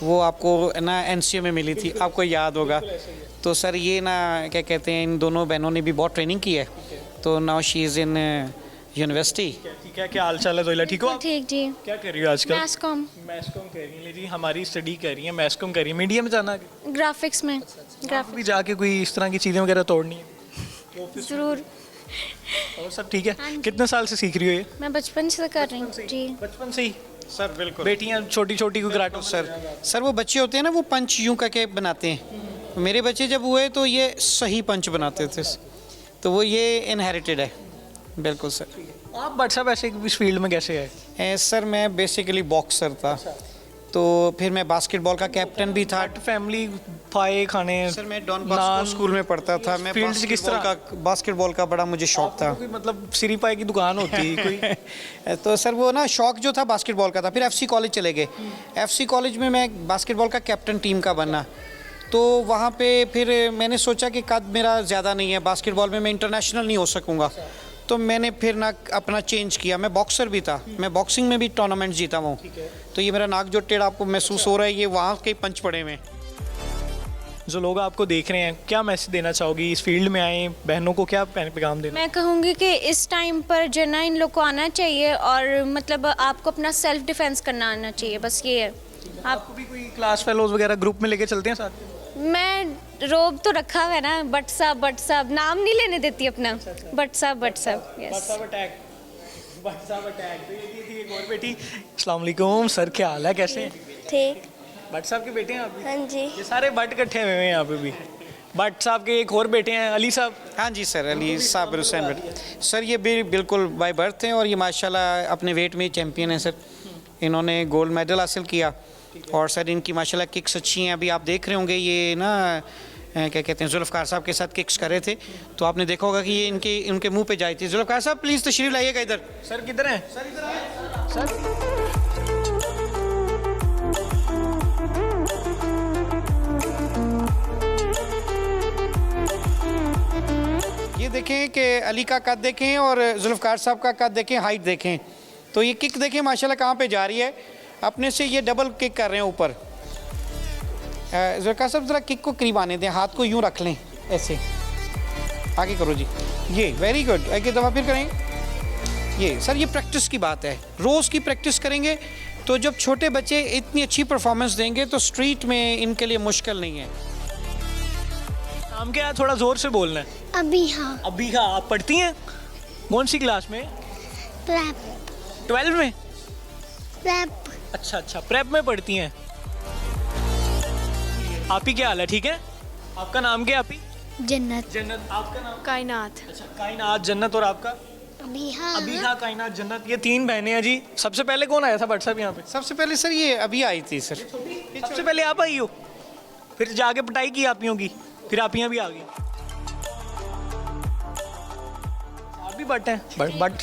Speaker 2: वो आपको ना NCA में मिली थी, आपको याद होगा। तो सर ये ना क्या कहते हैं, इन दोनों बहनों ने भी बहुत ट्रेनिंग की है। तो now she is in university.
Speaker 1: ठीक है, क्या हाल चाल है? तो ठीक हो आप?
Speaker 3: ठीक जी।
Speaker 1: क्या कर रही हो आजकल?
Speaker 3: मैथकॉम।
Speaker 1: मैथकॉम कर रही है जी, हमारी स्टडी कर रही है, मैथकॉम कर रही है। मीडिया में जाना है?
Speaker 3: ग्राफिक्स में।
Speaker 1: ग्राफिक्स भी जाके कोई इस तरह की चीज़ें वगैरह तोड़नी है?
Speaker 3: ज़रूर।
Speaker 1: और सब ठीक है? कितने साल से सीख रही हो ये?
Speaker 3: मैं बचपन से कर रही हूँ जी।
Speaker 1: बचपन से ही?
Speaker 2: सर बिल्कुल।
Speaker 1: बेटियां छोटी छोटी को कराटे?
Speaker 2: सर वो बच्चे होते हैं ना, वो पंच यूं करके बनाते हैं। मेरे बच्चे जब हुए तो ये सही पंच बनाते थे, तो वो ये इनहेरिटेड है। बिल्कुल सर।
Speaker 1: आप भट्ट साहब ऐसे इस फील्ड में कैसे आए?
Speaker 2: सर मैं बेसिकली बॉक्सर था, तो फिर मैं बास्केटबॉल का कैप्टन भी था।
Speaker 1: फैमिली फाए खाने?
Speaker 2: सर मैं डॉन बॉस्को स्कूल में पढ़ता था। मैं
Speaker 1: फील्ड किस तरह?
Speaker 2: बास्केटबॉल का बड़ा मुझे शौक था।
Speaker 1: कोई मतलब सिरी पाए की दुकान होती कोई?
Speaker 2: तो सर वो ना शौक जो था बास्केटबॉल का था। फिर FC कॉलेज चले गए। FC कॉलेज में मैं बास्केटबॉल का कैप्टन टीम का बनना। तो वहाँ पे फिर मैंने सोचा कि कद मेरा ज़्यादा नहीं है बास्केटबॉल में, मैं इंटरनेशनल नहीं हो सकूँगा। तो मैंने फिर ना अपना चेंज किया। मैं बॉक्सर भी था, मैं बॉक्सिंग में भी टूर्नामेंट जीता हूँ। तो ये मेरा नाक जो टेढ़ा आपको महसूस हो रहा है, ये वहाँ के पंच पड़े में।
Speaker 1: जो लोग आपको देख रहे हैं, क्या मैसेज देना चाहोगी? इस फील्ड में आए बहनों को क्या पैगाम देना?
Speaker 3: मैं कहूँगी कि इस टाइम पर जो ना इन लोग को आना चाहिए, और मतलब आपको अपना सेल्फ डिफेंस करना आना चाहिए, बस ये है।
Speaker 1: आपको भी कोई क्लास फेलोज वगैरह ग्रुप में लेके चलते हैं साथ?
Speaker 12: मैं रोब तो रखा हुआ है ना, बट साहब नाम नहीं लेने देती अपना। बट साहब यस।
Speaker 1: अटैक तो ये थी एक और बेटी। अस्सलाम वालेकुम सर, क्या हाल है, कैसे हैं?
Speaker 3: ठीक।
Speaker 1: भट्ट साहब के बेटे हैं आप भी?
Speaker 3: हाँ जी।
Speaker 1: ये सारे भट्ट इकट्ठे हुए हैं यहाँ पे भी। भट्ट साहब के एक और बेटे हैं अली साहब।
Speaker 2: हाँ जी सर, अली साबिर हुसैन भट्ट सर, ये भी बिल्कुल बाय बर्थ हैं और ये माशाल्लाह अपने वेट में चैम्पियन हैं सर। इन्होंने गोल्ड मेडल हासिल किया और सर इनकी माशाल्लाह किक्स अच्छी हैं। अभी आप देख रहे होंगे ये ना क्या कहते हैं, जुल्फ़कार साहब के साथ किक्स कर रहे थे, तो आपने देखा होगा कि ये इनके मुंह पे जाई थी। जुल्फ़कार साहब प्लीज़ तशरीफ लाइएगा इधर।
Speaker 1: सर किधर हैं? सर इधर आए सर।
Speaker 2: ये देखें कि अली का कद देखें और जुल्फ़कार साहब का कद देखें, हाइट देखें। तो ये किक देखें माशाल्लाह कहाँ पे जा रही है, अपने से ये डबल किक कर रहे हैं ऊपर। जुल्फ़कार साहब ज़रा किक को करीब आने दें, हाथ को यूँ रख लें ऐसे, आगे करो जी, ये वेरी गुड। एक दफ़ा फिर करें। ये सर ये प्रैक्टिस की बात है, रोज़ की प्रैक्टिस करेंगे तो जब छोटे बच्चे इतनी अच्छी परफॉर्मेंस देंगे तो स्ट्रीट में इनके लिए मुश्किल नहीं है।
Speaker 1: नाम क्या है? थोड़ा ज़ोर से बोलना है।
Speaker 3: अभी हाँ।
Speaker 1: अभी हाँ। आप पढ़ती हैं कौन सी क्लास में?
Speaker 3: प्रेप।
Speaker 1: 12 में?
Speaker 3: प्रेप।
Speaker 1: अच्छा प्रेप में पढ़ती हैं। आप ही क्या हाल है, ठीक है? आपका नाम क्या है? आप ही?
Speaker 3: जन्नत।
Speaker 1: जन्नत। आपका नाम?
Speaker 12: कायनात।
Speaker 1: अच्छा कायनात, जन्नत। और आपका?
Speaker 3: अभी हाँ।
Speaker 1: अभी हाँ, कायनात, जन्नत। ये 3 बहनें हैं जी। सबसे पहले कौन आया था भट्ट साहब यहाँ पे?
Speaker 2: सबसे पहले सर ये अभी आई थी सर।
Speaker 1: सबसे पहले आप आई हो, फिर जाके पिटाई की आप की, फिर आप यहाँ भी आ गई। आप भी भट्ट हैं? भट्ट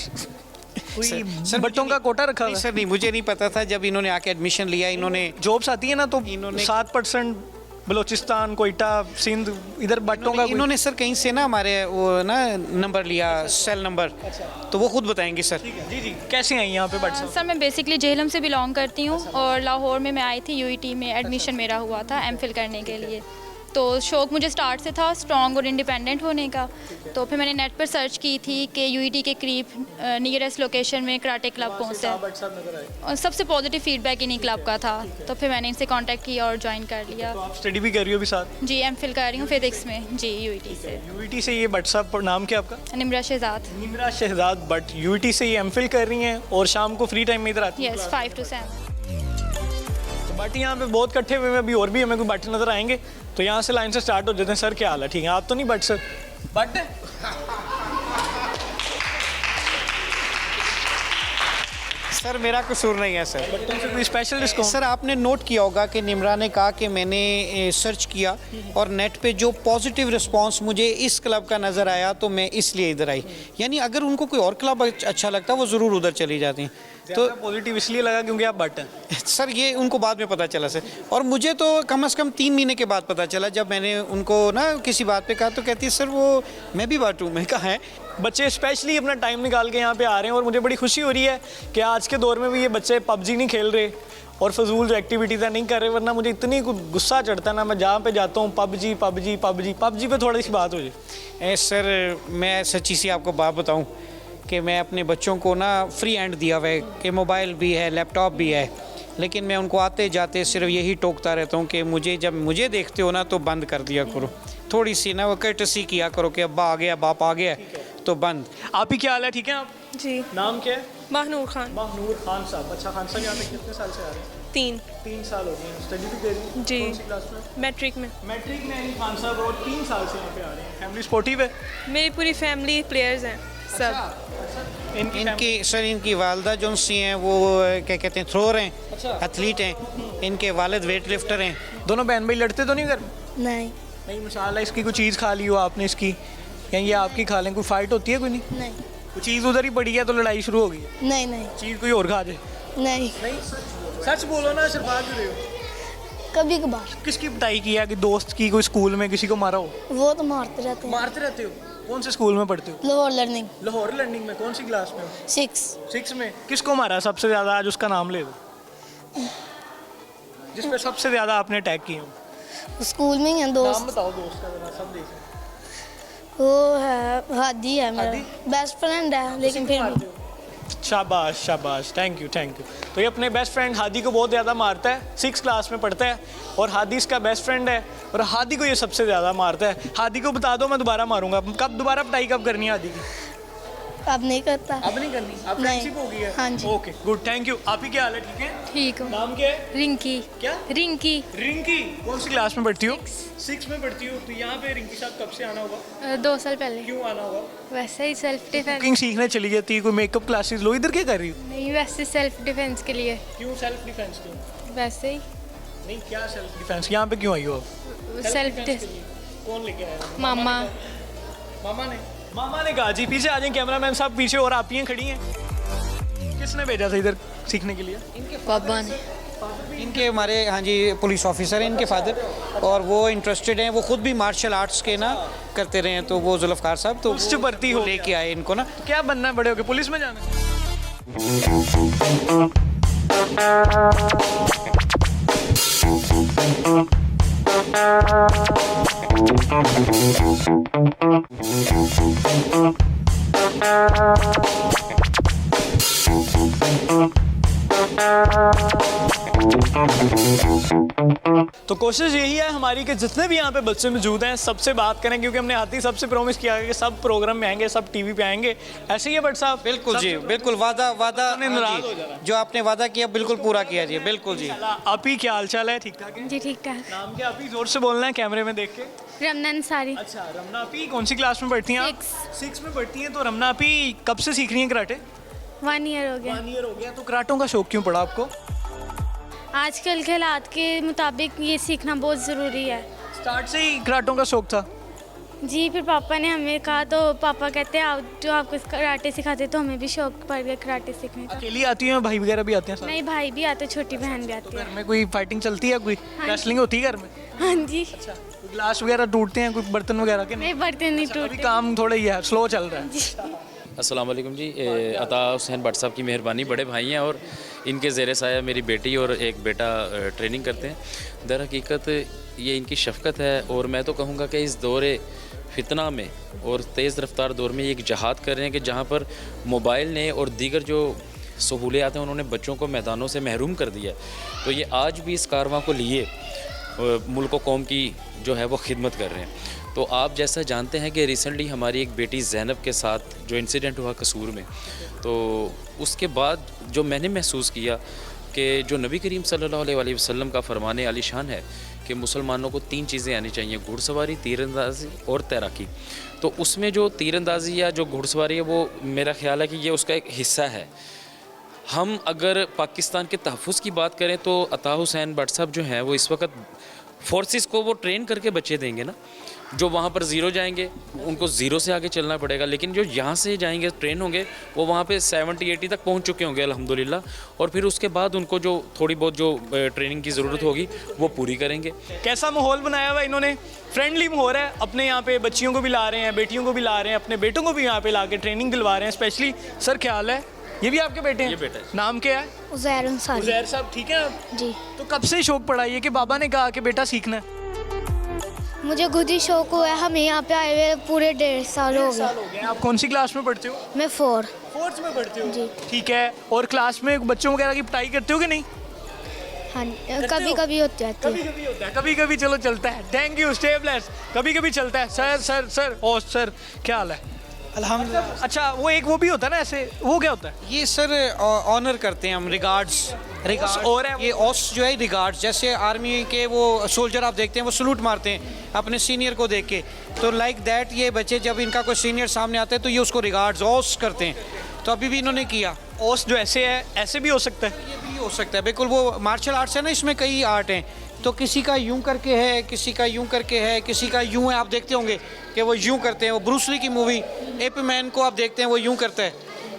Speaker 2: सर
Speaker 1: बट्टों का कोटा रखा हुआ है?
Speaker 2: सर नहीं, मुझे नहीं पता था। जब इन्होंने आके एडमिशन लिया, इन्होंने
Speaker 1: जॉब्स आती है ना तो इन्होंने 7% बलूचिस्तान, कोयटा, सिंध, इधर बट्टों का
Speaker 2: इन्होंने सर कहीं से ना हमारे वो ना नंबर लिया, सेल नंबर, तो वो खुद बताएंगे सर।
Speaker 1: जी जी। कैसे आई यहाँ पे भट्ट साहब?
Speaker 13: सर मैं बेसिकली जेहलम से बिलोंग करती हूँ और लाहौर में मैं आई थी, यूईटी में एडमिशन मेरा हुआ था एमफिल करने के लिए। तो शौक़ मुझे स्टार्ट से था स्ट्रॉन्ग और इंडिपेंडेंट होने का। तो फिर मैंने नेट पर सर्च की थी कि यूईटी के करीब नियरेस्ट लोकेशन में कराटे क्लब कौन सा है, और सबसे पॉजिटिव फीडबैक इन्हीं क्लब का था। तो फिर मैंने इनसे कांटेक्ट किया और ज्वाइन कर लिया।
Speaker 1: तो आप स्टडी भी कर रही हो अभी साथ?
Speaker 13: जी एमफिल कर रही हूँ फिजिक्स में जी, यूईटी से।
Speaker 1: यूईटी से ये भट्ट साहब, नाम क्या आपका?
Speaker 13: निम्रा शहजाद।
Speaker 1: निम्रा शहजाद भट्ट यूईटी से ये एमफिल कर रही हैं और शाम को फ्री टाइम में इधर आती हैं?
Speaker 13: Yes, 5 to 7।
Speaker 1: बट यहाँ पे बहुत इकट्ठे हुए हैं, अभी और भी हमें कोई बट नजर आएंगे, तो यहाँ से लाइन से स्टार्ट हो जाते हैं। सर क्या हाल है, ठीक है? आप तो नहीं बट सर? बट
Speaker 2: सर मेरा कसूर नहीं है सर।
Speaker 1: बट्टों से कोई स्पेशल डिस्काउंट?
Speaker 2: सर आपने नोट किया होगा कि निम्रा ने कहा कि मैंने सर्च किया और नेट पे जो पॉजिटिव रिस्पांस मुझे इस क्लब का नज़र आया तो मैं इसलिए इधर आई। यानी अगर उनको कोई और क्लब अच्छा लगता वो ज़रूर उधर चली जाती।
Speaker 1: तो पॉजिटिव इसलिए लगा क्योंकि आप बट हैं?
Speaker 2: सर ये उनको बाद में पता चला सर, और मुझे तो कम से कम 3 महीने के बाद पता चला। जब मैंने उनको ना किसी बात पे कहा तो कहती है सर वो मैं भी बट हूँ। मैं कहा है।
Speaker 1: बच्चे स्पेशली अपना टाइम निकाल के यहाँ पे आ रहे हैं और मुझे बड़ी खुशी हो रही है कि आज के दौर में भी ये बच्चे पबजी नहीं खेल रहे और फजूल जो एक्टिविटीज़ नहीं कर रहे, वरना मुझे इतनी गुस्सा चढ़ता है ना, मैं जहाँ पे जाता हूँ पबजी पबजी पबजी पबजी पे थोड़ी सी बात हो जाए।
Speaker 2: सर मैं सच्ची सी आपको बात बताऊँ कि मैं अपने बच्चों को ना फ्री हैंड दिया हुआ है कि मोबाइल भी है, लैपटॉप भी है, लेकिन मैं उनको आते जाते सिर्फ यही टोकता रहता हूँ कि मुझे जब मुझे देखते हो ना तो बंद कर दिया करो, थोड़ी सी ना वो कर्टसी किया करो कि अब्बा आ गया, बाप आ गया तो बंद।
Speaker 1: आप ही क्या हाल है, ठीक है आप?
Speaker 12: जी।
Speaker 1: नाम क्या है?
Speaker 12: महनूर खान।
Speaker 1: महनूर खान साहब। अच्छा खान साहब यहाँ पे कितने साल से आ रहे हैं?
Speaker 12: 3
Speaker 1: साल हो गए हैं। स्टडी भी कर रही हैं?
Speaker 12: जी।
Speaker 1: कौन सी क्लास में?
Speaker 12: मैट्रिक में।
Speaker 1: मैट्रिक में खान साहब और 3 साल से यहाँ पे आ रहे हैं। फैमिली सपोर्टिव है?
Speaker 12: मेरी पूरी फैमिली प्लेयर्स हैं सब।
Speaker 2: इनकी वालदा जो सी हैं वो क्या कहते हैं थ्रोअर हैं, एथलीट हैं। इनके वालिद वेट लिफ्टर हैं।
Speaker 1: दोनों बहन भाई लड़ते तो नहीं घर?
Speaker 3: नहीं।
Speaker 1: नहीं माशाल्लाह। इसकी कोई चीज़ खा ली हो आपने इसकी, या ये आपकी खा लें? कोई फाइट होती है? कोई नहीं?
Speaker 3: नहीं।
Speaker 1: कोई चीज़ उधर ही पड़ी है तो लड़ाई शुरू हो गई है?
Speaker 3: नहीं नहीं।
Speaker 1: चीज़ कोई और खा जाए?
Speaker 3: नहीं।
Speaker 1: सच बोलो ना, सिर्फ बात रहे हो।
Speaker 3: कभी कभार।
Speaker 1: किसकी पिटाई की है? कि दोस्त की, कोई स्कूल में किसी को मारा हो?
Speaker 3: वो तो मारते रहते हैं।
Speaker 1: मारते रहते हो? कौन से स्कूल में पढ़ते हो?
Speaker 3: लाहौर लर्निंग।
Speaker 1: लाहौर लर्निंग में? कौन सी क्लास में हो?
Speaker 3: 6
Speaker 1: में। किसको मारा सबसे ज़्यादा? आज उसका नाम ले दो जिस पे सबसे ज़्यादा आपने अटैक किए हो।
Speaker 3: स्कूल में ही है दोस्त।
Speaker 1: नाम बताओ दोस्त का जरा, सब देखें।
Speaker 3: वो है हादी है मेरा बेस्ट फ्रेंड है, लेकिन फिर
Speaker 1: शाबाश शाबाश, थैंक यू थैंक यू। तो ये अपने बेस्ट फ्रेंड हादी को बहुत ज़्यादा मारता है, 6 क्लास में पढ़ता है और हादी इसका बेस्ट फ्रेंड है और हादी को ये सबसे ज़्यादा मारता है। हादी को बता दो मैं दोबारा मारूंगा। कब दोबारा पिटाई कब करनी है हादी की?
Speaker 3: अब नहीं करता।
Speaker 1: अब नहीं करनी, अब फ्रेंडशिप हो गई है।
Speaker 3: हाँ जी।
Speaker 1: Okay good, thank you. आप ही क्या हाल है? ठीक है,
Speaker 13: ठीक हो।
Speaker 1: नाम क्या है?
Speaker 13: रिंकी।
Speaker 1: क्या?
Speaker 13: रिंकी।
Speaker 1: रिंकी। कौन सी क्लास में पढ़ती हो? 6 में पढ़ती हो। तो यहाँ पे रिंकी साहब कब से आना होगा?
Speaker 13: 2 साल पहले।
Speaker 1: क्यों आना होगा?
Speaker 13: वैसे ही सेल्फ डिफेंस।
Speaker 1: कुकिंग सीखने चली जाती है, कोई मेकअप क्लासेस लो, इधर क्या कर रही हो?
Speaker 13: नहीं, वैसे सेल्फ डिफेंस के लिए।
Speaker 1: क्यों सेल्फ डिफेंस क्यों?
Speaker 13: वैसे ही
Speaker 1: नहीं, क्या सेल्फ डिफेंस? यहाँ पे क्यों आई हो आप?
Speaker 13: सेल्फ
Speaker 1: कौन लेके आया?
Speaker 13: मामा।
Speaker 1: मामा ने कहा। जी पीछे आ जाए कैमरामैन साहब पीछे, और आप ही खड़ी हैं। किसने भेजा था इधर सीखने के लिए?
Speaker 5: पापा ने।
Speaker 2: इनके हमारे हाँ जी पुलिस ऑफिसर हैं इनके फादर, और वो इंटरेस्टेड हैं, वो खुद भी मार्शल आर्ट्स के ना करते रहे हैं, तो वो जुल्फ़कार साहब तो
Speaker 1: पुलिस भर्ती हो
Speaker 2: लेके आए इनको ना।
Speaker 1: तो क्या बनना है बड़े होके? पुलिस में जाना है? तो कोशिश यही है हमारी कि जितने भी यहाँ पे बच्चे मौजूद हैं सबसे बात करें, क्योंकि हमने हाथी सबसे प्रॉमिस किया है कि सब प्रोग्राम में आएंगे, सब टीवी पे आएंगे। ऐसे ही है बट साहब?
Speaker 2: बिल्कुल जी, बिल्कुल वादा
Speaker 1: नाराज हो
Speaker 2: हाँ
Speaker 1: जाना।
Speaker 2: जी, जो आपने वादा किया बिल्कुल पूरा किया जी, बिल्कुल जी।
Speaker 1: आप ही क्या हाल चाल है? ठीक ठाक है
Speaker 12: जी ठीक ठाक।
Speaker 1: नाम क्या? आप ही जोर से बोलना है कैमरे में देख के।
Speaker 12: रमना अंसारी।
Speaker 1: अच्छा रमना आपी कौन सी क्लास में पढ़ती हैं आप? 6 में पढ़ती हैं। तो रमना आपी कब से सीख रही हैं कराटे?
Speaker 12: 1 ईयर हो गया।
Speaker 1: 1 ईयर हो गया। तो कराटों का शौक क्यों पड़ा आपको?
Speaker 12: आजकल के हालात के मुताबिक ये सीखना बहुत ज़रूरी है।
Speaker 1: स्टार्ट से ही कराटों का शौक था?
Speaker 12: जी, फिर पापा ने हमें कहा तो पापा कहते हैं आप जो आपको कराटे सिखाते, तो हमें भी शौक पड़ गया कराटे सीखने का।
Speaker 1: अकेली आती हैं, भाई वगैरह भी आते हैं साथ?
Speaker 12: नहीं, भाई भी आते, छोटी बहन भी आती है।
Speaker 1: घर में कोई फाइटिंग चलती है? कोई रेसलिंग होती है घर में?
Speaker 12: हाँ जी।
Speaker 1: कोई ग्लास वगैरह टूटते हैं, कोई बर्तन वगैरह के?
Speaker 12: नहीं, बर्तन नहीं
Speaker 1: अभी
Speaker 12: टूटते।
Speaker 1: काम थोड़ा ही है, स्लो चल रहा है।
Speaker 14: अस्सलाम वालेकुम जी। अता हुसैन भट्ट साहब की मेहरबानी, बड़े भाई हैं और इनके ज़ेर साया मेरी बेटी और एक बेटा ट्रेनिंग करते हैं। दर हकीकत ये इनकी शफ़क़त है, और मैं तो कहूँगा कि इस दौरे फितना में और तेज़ रफ्तार दौर में ये एक जहाद कर रहे हैं कि जहाँ पर मोबाइल ने और दीगर जो सहूलियात हैं उन्होंने बच्चों को मैदानों से महरूम कर दिया है। तो ये आज भी इस कारवां को लिए मुल्क व कौम की जो है वो खिदमत कर रहे हैं। तो आप जैसा जानते हैं कि रिसेंटली हमारी एक बेटी ज़ैनब के साथ जो इंसिडेंट हुआ कसूर में, तो उसके बाद जो मैंने महसूस किया कि जो नबी करीम सल्लल्लाहु अलैहि वसल्लम का फरमान आलीशान है कि मुसलमानों को 3 चीज़ें आनी चाहिए, घुड़सवारी, तीरंदाजी और तैराकी। तो उसमें जो तीरंदाजी या जो घुड़सवारी है वो मेरा ख्याल है कि ये उसका एक हिस्सा है। हम अगर पाकिस्तान के तहफ़्फ़ुज़ की बात करें तो अता हुसैन भट्ट साहब जो हैं वो इस वक्त फोर्सेस को वो ट्रेन करके बच्चे देंगे ना। जो वहाँ पर ज़ीरो जाएंगे उनको ज़ीरो से आगे चलना पड़ेगा, लेकिन जो यहाँ से जाएंगे ट्रेन होंगे वो वहाँ पे 70-80 तक पहुँच चुके होंगे अल्हम्दुलिल्लाह, और फिर उसके बाद उनको जो थोड़ी बहुत जो ट्रेनिंग की ज़रूरत होगी वो पूरी करेंगे।
Speaker 1: कैसा माहौल बनाया हुआ इन्होंने? फ्रेंडली माहौल है। अपने यहाँ पे बच्चियों को भी ला रहे हैं, बेटियों को भी ला रहे हैं, अपने बेटों को भी यहाँ पे ला के ट्रेनिंग दिलवा रहे हैं स्पेशली। सर ख्याल है ये भी आपके बेटे हैं?
Speaker 14: ये बेटा है।
Speaker 1: नाम क्या है?
Speaker 3: उज़ैर अंसारी।
Speaker 1: उज़ैर साहब ठीक है आप?
Speaker 3: जी।
Speaker 1: तो कब से शौक पड़ा ये कि बाबा ने कहा कि बेटा सीखना है?
Speaker 3: मुझे खुद ही शौक हुआ है, हमें यहाँ पे आए हुए पूरे 1.5 साल हो गए।
Speaker 1: आप कौन सी क्लास में पढ़ते हो?
Speaker 3: मैं 4th
Speaker 1: में पढ़ते हो
Speaker 3: जी।
Speaker 1: ठीक है। और क्लास में बच्चों वगैरह की पिटाई करते हो कि नहीं?
Speaker 3: हाँ, कभी कभी होती है।
Speaker 1: कभी कभी होता है, कभी कभी चलो चलता है। Thank you, stay blessed. कभी कभी चलता है। सर सर सर ओ सर क्या हाल है?
Speaker 2: अल्हम्दुलिल्लाह।
Speaker 1: अच्छा वो एक वो भी होता है ना ऐसे, वो क्या होता है?
Speaker 2: ये सर ऑनर करते हैं हम, रिगार्ड्स
Speaker 1: और है
Speaker 2: ये ऑस जो है रिगार्ड्स, जैसे आर्मी के वो सोल्जर आप देखते हैं वो सलूट मारते हैं अपने सीनियर को देख के, तो लाइक दैट ये बच्चे जब इनका कोई सीनियर सामने आता है तो ये उसको रिगार्ड्स ऑस करते हैं। तो अभी भी इन्होंने किया।
Speaker 1: ओस जो ऐसे है ऐसे भी हो सकता है?
Speaker 2: ये भी हो सकता है बिल्कुल। वो मार्शल आर्ट्स है ना, इसमें कई आर्ट हैं, तो किसी का यूं करके है, किसी का यूं करके है, किसी का यूं है। आप देखते होंगे कि वो यूं करते हैं। वो ब्रूस ली की मूवी एप मैन को आप देखते हैं वो यूं करता है।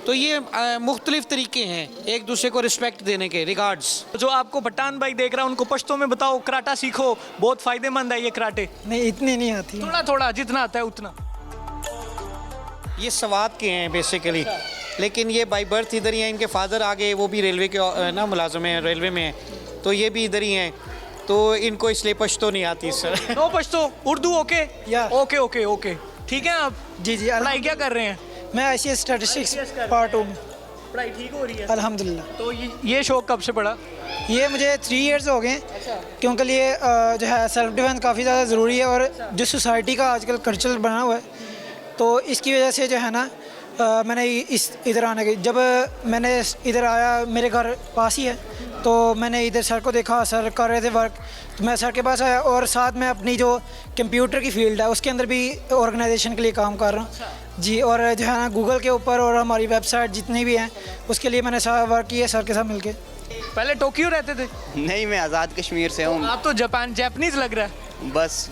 Speaker 2: तो ये मुख्तलिफ तरीके हैं एक दूसरे को रिस्पेक्ट देने के, रिगार्ड्स।
Speaker 1: जो आपको पठान भाई देख रहा है उनको पश्तो में बताओ कराटा सीखो, बहुत फायदेमंद है ये कराटे।
Speaker 11: नहीं इतनी नहीं आती।
Speaker 1: थोड़ा थोड़ा जितना आता है उतना।
Speaker 2: ये सवात के हैं बेसिकली, लेकिन ये बाई बर्थ इधर ही हैं। इनके फादर आगे वो भी रेलवे के ना मुलाजिम हैं, रेलवे में हैं, तो ये भी इधर ही हैं। तो इनको इसलिए पश्तो नहीं आती sir.
Speaker 1: No Pashto, Urdu okay?
Speaker 11: या
Speaker 1: ओके ओके ओके ठीक है आप?
Speaker 11: जी जी।
Speaker 1: पढ़ाई क्या कर रहे हैं?
Speaker 11: मैं ICS स्टैटिस्टिक्स पार्ट हूँ।
Speaker 1: पढ़ाई ठीक हो रही है?
Speaker 15: अल्हम्दुलिल्लाह।
Speaker 1: तो ये शौक कब से पड़ा?
Speaker 15: ये मुझे 3 इयर्स हो गए हैं, क्योंकि लिए जो है सेल्फ डिफेंस काफ़ी ज़्यादा ज़रूरी है, और जो सोसाइटी का आजकल कल्चर बना हुआ है, तो इसकी वजह से जो है ना मैंने इधर आने की, जब मैंने इधर आया, मेरे घर पास ही है, तो मैंने इधर सर को देखा, सर कर रहे थे वर्क, तो मैं सर के पास आया, और साथ में अपनी जो कंप्यूटर की फील्ड है उसके अंदर भी ऑर्गेनाइजेशन के लिए काम कर रहा हूँ जी। और जो है ना गूगल के ऊपर और हमारी वेबसाइट जितनी भी हैं उसके लिए मैंने सारा वर्क किया सर के साथ मिलके।
Speaker 1: पहले टोक्यो रहते थे?
Speaker 16: नहीं, मैं आज़ाद कश्मीर से हूँ।
Speaker 1: आप तो जापानीज लग रहा है।
Speaker 16: बस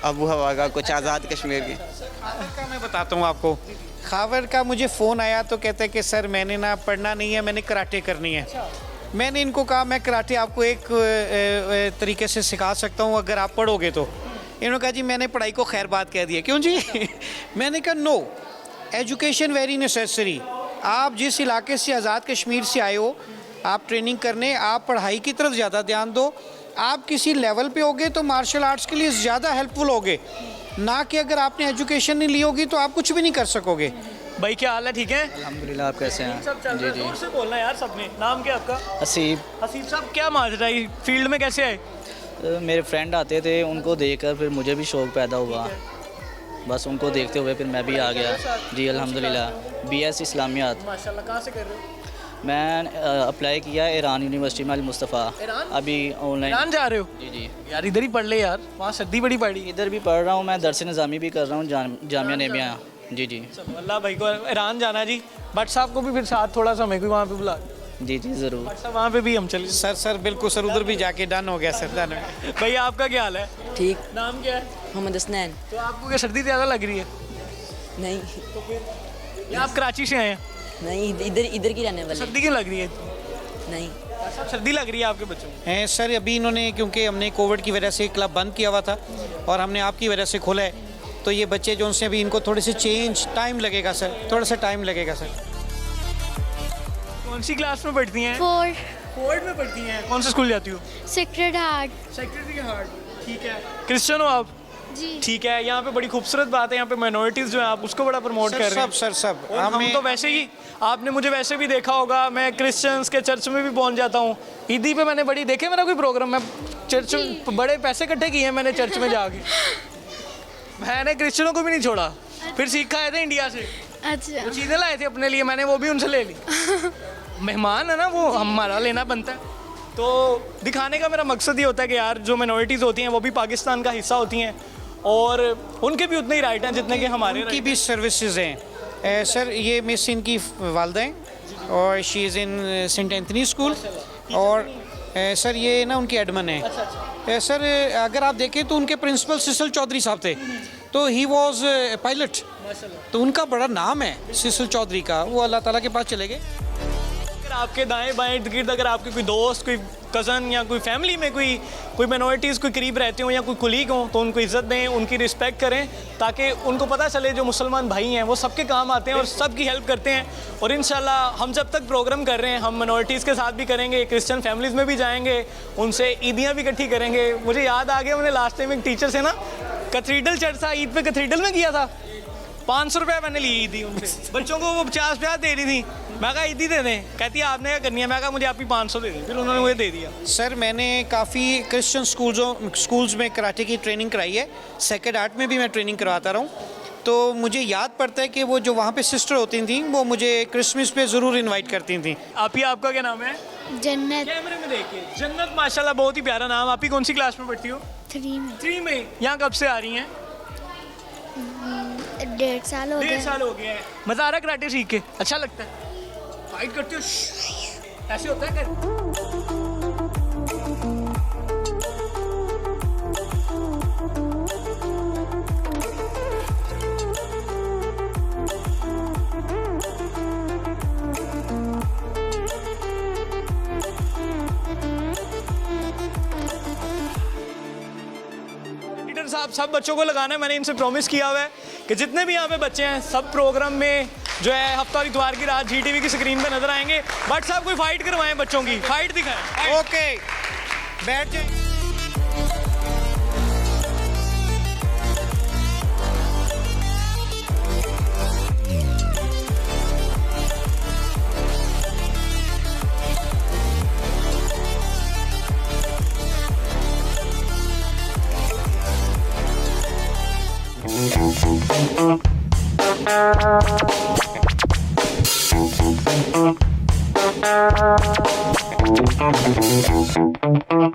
Speaker 16: अबू हवा का कुछ आज़ाद कश्मीर की।
Speaker 2: का मैं बताता हूँ आपको, खावर का मुझे फ़ोन आया तो कहते हैं कि सर मैंने ना पढ़ना नहीं है, मैंने कराटे करनी है। मैंने इनको कहा मैं कराटे आपको एक तरीके से सिखा सकता हूँ अगर आप पढ़ोगे तो। इन्होंने कहा जी मैंने पढ़ाई को खैर बात कह दिया। क्यों जी? मैंने कहा नो, एजुकेशन वेरी नेसेसरी। आप जिस इलाके से आज़ाद कश्मीर से आए हो, आप ट्रेनिंग करने, आप पढ़ाई की तरफ ज़्यादा ध्यान दो। आप किसी लेवल पे होगे तो मार्शल आर्ट्स के लिए ज़्यादा हेल्पफुल होगे, ना कि अगर आपने एजुकेशन नहीं ली होगी तो आप कुछ भी नहीं कर सकोगे।
Speaker 1: भाई क्या हाल है? ठीक है
Speaker 11: अल्हम्दुलिल्लाह। आप कैसे हैं?
Speaker 1: जी जी। जोर से बोलना यार सबने। नाम क्या आपका?
Speaker 11: हसीब।
Speaker 1: हसीब साहब, क्या माजरा है, फील्ड में कैसे आए?
Speaker 11: मेरे फ्रेंड आते थे, उनको देखकर फिर मुझे भी शौक़ पैदा हुआ, बस उनको देखते हुए फिर मैं भी आ गया जी। अल्हम्दुलिल्लाह। BS इस्लामियात।
Speaker 1: माशाल्लाह। कहाँ से कर रहे हो?
Speaker 11: मैं अप्लाई किया ईरान यूनिवर्सिटी में, अल मुस्तफ़ा। अभी ऑनलाइन।
Speaker 1: ईरान जा रहे हो?
Speaker 11: जी जी।
Speaker 1: यार इधर ही पढ़ ले यार, वहाँ सर्दी बड़ी पड़ी।
Speaker 11: इधर भी पढ़ रहा हूँ मैं, दरस निज़ामी भी कर रहा हूँ जामिया नेमिया। जी जी।
Speaker 1: अल्लाह भाई को ईरान जाना है जी। भट्ट साहब को भी फिर साथ थोड़ा सा, मैं भी वहाँ पे बुला।
Speaker 11: जी जी ज़रूर।
Speaker 1: भट्ट साहब वहाँ पे भी हम चले।
Speaker 2: सर बिल्कुल सर, उधर भी जाके डन हो गया सर, डन हो गया।
Speaker 1: भैया आपका क्या हाल है?
Speaker 17: ठीक।
Speaker 1: नाम क्या है?
Speaker 17: मोहम्मद हसनैन।
Speaker 1: तो आपको क्या सर्दी ज़्यादा लग रही है?
Speaker 17: नहीं।
Speaker 1: तो फिर या आप कराची से आए हैं?
Speaker 17: नहीं, इधर की रहने वाले।
Speaker 1: सर्दी क्यों लग रही है?
Speaker 17: नहीं।
Speaker 1: सर्दी लग रही है आपके बच्चों को?
Speaker 2: हैं सर, अभी इन्होंने, क्योंकि हमने कोविड की वजह से क्लब बंद किया हुआ था और हमने आपकी वजह से खोला है, तो ये बच्चे जो उनसे अभी इनको थोड़े से चेंज टाइम लगेगा सर, थोड़ा सा टाइम लगेगा सर।
Speaker 1: कौन सी क्लास में पढ़ती हैं? 4th में पढ़ती हैं। कौन से स्कूल जाती हो?
Speaker 18: Sacred heart.
Speaker 1: सेक्रेड हार्ट, ठीक है। क्रिश्चियन हो आप?
Speaker 18: जी।
Speaker 1: ठीक है। यहाँ पे बड़ी खूबसूरत बात है, यहाँ पे माइनॉरिटीज़ जो है आप उसको बड़ा प्रमोट कर रहे हैं।
Speaker 2: सब
Speaker 1: और हम तो वैसे ही, आपने मुझे वैसे भी देखा होगा, मैं क्रिश्चियंस के चर्च में भी पहुँच जाता हूँ। ईदी पे मैंने बड़ी देखे मेरा कोई प्रोग्राम, मैं चर्च में बड़े पैसे इकट्ठे किए हैं मैंने चर्च में जाके। मैंने क्रिश्चियनों को भी नहीं छोड़ा। फिर सीखा आए थे इंडिया से,
Speaker 18: अच्छा।
Speaker 1: वो चीज़ें लाए थे अपने लिए, मैंने वो भी उनसे ले ली। मेहमान है ना, वो हमारा लेना बनता है। तो दिखाने का मेरा मकसद ये होता है कि यार जो माइनॉरिटीज़ होती हैं वो भी पाकिस्तान का हिस्सा होती हैं, और उनके भी उतने ही राइट हैं जितने के हमारे।
Speaker 2: उनकी भी सर्विसेज हैं सर। ये मिस इनकी वालदा हैं और she is in Saint Anthony school, और सर ये ना उनकी एडमन है। सर अगर आप देखें तो उनके प्रिंसिपल सिसल चौधरी साहब थे, तो ही वॉज पायलट, तो उनका बड़ा नाम है सिसल चौधरी का। वो अल्लाह ताला के पास चले गए।
Speaker 1: अगर आपके दाएं बाएं इर्द गिर्द अगर आपके कोई दोस्त, कोई कज़न या कोई फैमिली में कोई माइनॉरिटीज़ कोई करीब रहते हो या कोई कुलीग हो, तो उनको इज़्ज़त दें, उनकी रिस्पेक्ट करें, ताकि उनको पता चले जो मुसलमान भाई हैं वो सबके काम आते हैं और सबकी हेल्प करते हैं। और इंशाल्लाह हम जब तक प्रोग्राम कर रहे हैं, हम माइनॉरिटीज़ के साथ भी करेंगे, क्रिश्चियन फैमिलीज़ में भी जाएंगे, उनसे ईदियाँ भी इकट्ठी करेंगे। मुझे याद आ गया, मैंने लास्ट टाइम एक टीचर से ना कैथेड्रल चर्च था, ईद पे कैथेड्रल में किया था, 500 रुपये मैंने ली ईदी उनसे। बच्चों को वो 50 दे रही थी, मैं कहा ईदी दे दें, कहती है आपने क्या करनी है, मैं कहा मुझे आपकी 500 दे दें, फिर उन्होंने मुझे दे दिया।
Speaker 2: सर मैंने काफ़ी क्रिश्चियन स्कूल्स में कराटे की ट्रेनिंग कराई है, सेक्रेड हार्ट में भी मैं ट्रेनिंग करवाता रहा हूँ, तो मुझे याद पड़ता है कि वो जो वहाँ पे सिस्टर होती थी वो मुझे क्रिसमस पे ज़रूर इनवाइट करती थी।
Speaker 1: आप ही, आपका क्या नाम है?
Speaker 18: जन्नत।
Speaker 1: कैमरे में देखिए, जन्नत, माशाल्लाह बहुत ही प्यारा नाम। आप ही कौन सी क्लास में पढ़ती हो?
Speaker 18: 3
Speaker 1: में। यहाँ कब से आ रही हैं?
Speaker 18: 1.5 साल हो गए।
Speaker 1: 1.5 साल हो गया है। मज़ा आ रहा है कराटे सीख के? अच्छा लगता है? फाइट करती हो ऐसे होता है कर? साहब सब बच्चों को लगाना है, मैंने इनसे प्रॉमिस किया हुआ है कि जितने भी यहाँ पे बच्चे हैं सब प्रोग्राम में जो है हफ्ता और इतवार की रात GTV की स्क्रीन पे नजर आएंगे। बट साहब कोई फाइट करवाएं, बच्चों की फाइट दिखाएं।
Speaker 2: ओके, बैठ जाए।